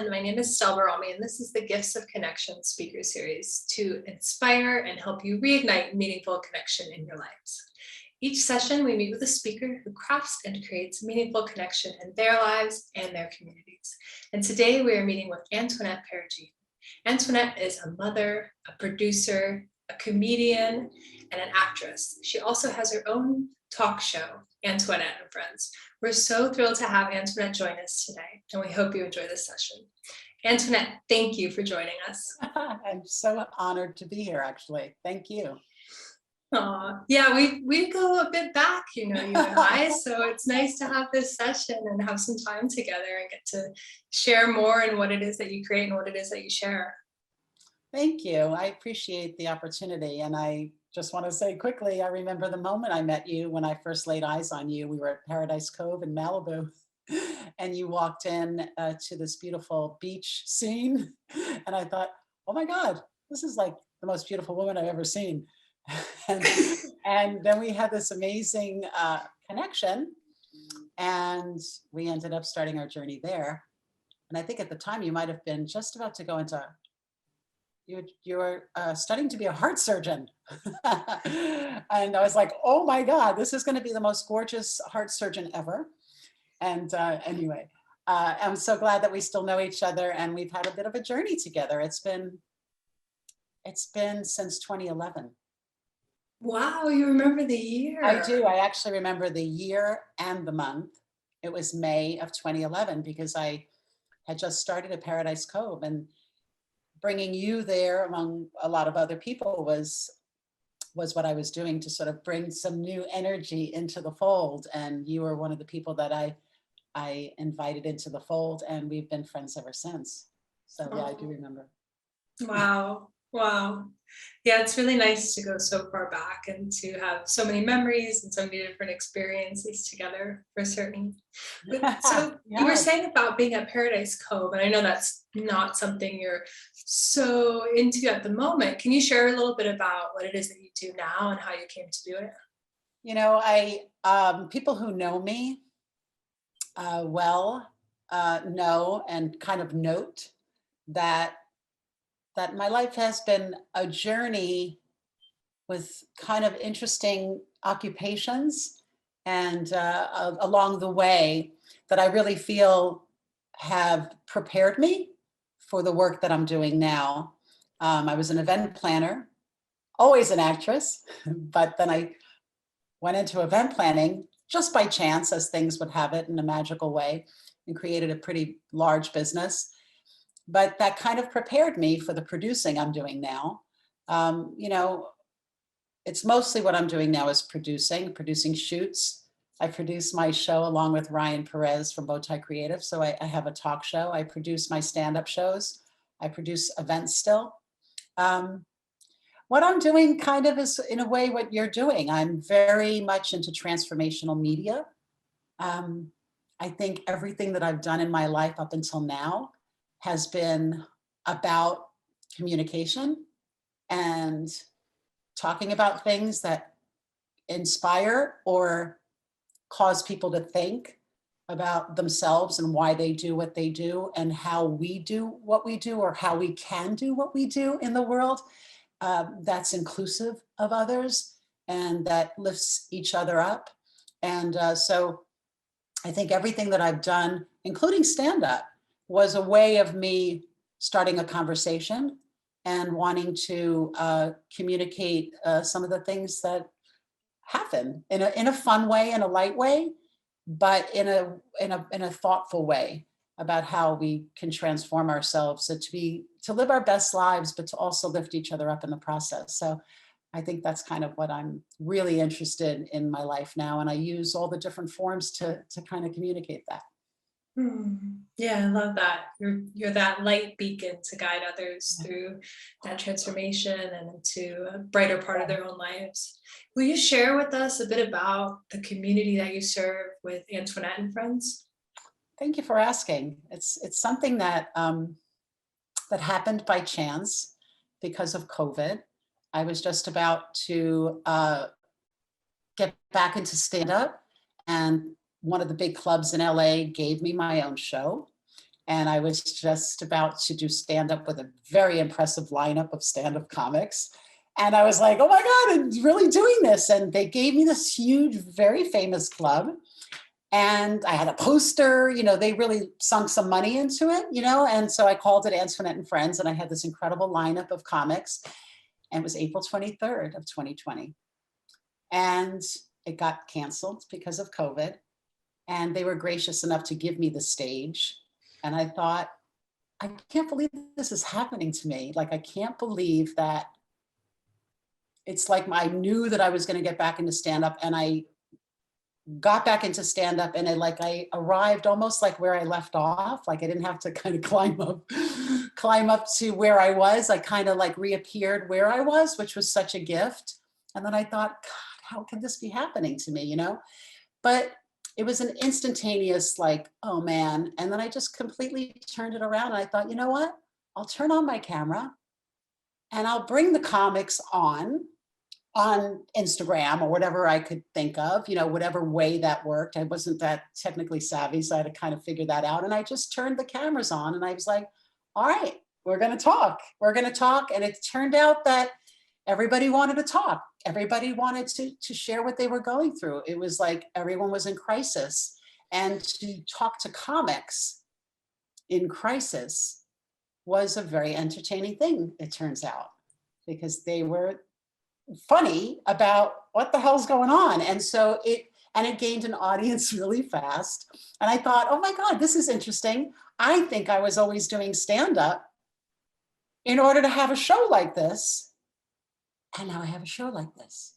everyone. My name is Stelva Rami, and this is the Gifts of Connection speaker series to inspire and help you reignite meaningful connection in your lives. Each session, we meet with a speaker who crafts and creates meaningful connection in their lives and their communities. And today we are meeting with Antoinette Peragine. Antoinette is a mother, a producer, a comedian, and an actress. She also has her own talk show, Antoinette&Friends. We're so thrilled to have Antoinette join us today, and we hope you enjoy this session. Antoinette, thank you for joining us. I'm so honored to be here, actually. Thank you. Yeah, we go a bit back, you and I, so it's nice to have this session and have some time together and get to share more in what it is that you create and what it is that you share. Thank you. I appreciate the opportunity. And I just want to say quickly, I remember the moment I met you when I first laid eyes on you. We were at Paradise Cove in Malibu, and you walked in to this beautiful beach scene. And I thought, oh my God, this is like the most beautiful woman I've ever seen. and then we had this amazing connection, and we ended up starting our journey there. And I think at the time you might have been just about to go into, you were studying to be a heart surgeon. And I was like, oh my God, this is going to be the most gorgeous heart surgeon ever. And anyway, I'm so glad that we still know each other, and we've had a bit of a journey together. It's been since 2011. Wow, you remember the year. I do. I actually remember the year and the month. It was May of 2011 because I had just started at Paradise Cove, and bringing you there among a lot of other people was what I was doing to sort of bring some new energy into the fold. And you were one of the people that I invited into the fold, and we've been friends ever since. So yeah, I do remember. Wow. Wow. Yeah, it's really nice to go so far back and to have so many memories and so many different experiences together, for certain. So you were saying about being at Paradise Cove, and I know that's not something you're so into at the moment. Can you share a little bit about what it is that you do now and how you came to do it? You know, people who know me well know and kind of note that my life has been a journey with kind of interesting occupations, and along the way that I really feel have prepared me for the work that I'm doing now. I was an event planner, always an actress, but then I went into event planning just by chance, as things would have it, in a magical way, and created a pretty large business. But that kind of prepared me for the producing I'm doing now. You know, it's mostly what I'm doing now is producing shoots. I produce my show along with Ryan Perez from Bowtie Creative. So I have a talk show. I produce my stand-up shows. I produce events still. What I'm doing kind of is, in a way, what you're doing. I'm very much into transformational media. I think everything that I've done in my life up until now has been about communication and talking about things that inspire or cause people to think about themselves and why they do what they do and how we do what we do, or how we can do what we do in the world that's inclusive of others and that lifts each other up. And so I think everything that I've done, including stand-up, was a way of me starting a conversation and wanting to communicate some of the things that happen in a fun way, in a light way, but in a thoughtful way about how we can transform ourselves to live our best lives, but to also lift each other up in the process. So I think that's kind of what I'm really interested in my life now, and I use all the different forms to kind of communicate that. Yeah, I love that. You're that light beacon to guide others through that transformation and into a brighter part of their own lives. Will you share with us a bit about the community that you serve with Antoinette&Friends? Thank you for asking. It's something that that happened by chance because of COVID. I was just about to get back into stand-up, and one of the big clubs in LA gave me my own show. And I was just about to do stand-up with a very impressive lineup of stand-up comics. And I was like, oh my God, I'm really doing this. And they gave me this huge, very famous club. And I had a poster, you know, they really sunk some money into it, you know, and so I called it Antoinette and Friends, and I had this incredible lineup of comics, and it was April 23rd of 2020. And it got canceled because of COVID, and they were gracious enough to give me the stage. And I thought, I can't believe this is happening to me. Like, I can't believe that it's like I knew that I was going to get back into stand-up, and I got back into stand-up, and I arrived almost like where I left off. Like, I didn't have to kind of climb up to where I was. I kind of like reappeared where I was, which was such a gift. And then I thought, God, how can this be happening to me, you know? But it was an instantaneous like, oh man. And then I just completely turned it around, and I thought, you know what? I'll turn on my camera and I'll bring the comics on Instagram or whatever I could think of, you know, whatever way that worked. I wasn't that technically savvy, so I had to kind of figure that out. And I just turned the cameras on, and I was like, all right, we're going to talk. We're going to talk. And it turned out that everybody wanted to talk. Everybody wanted to share what they were going through. It was like everyone was in crisis. And to talk to comics in crisis was a very entertaining thing, it turns out, because they were funny about what the hell's going on. And so it gained an audience really fast. And I thought, oh my God, this is interesting. I think I was always doing stand-up in order to have a show like this. And now I have a show like this.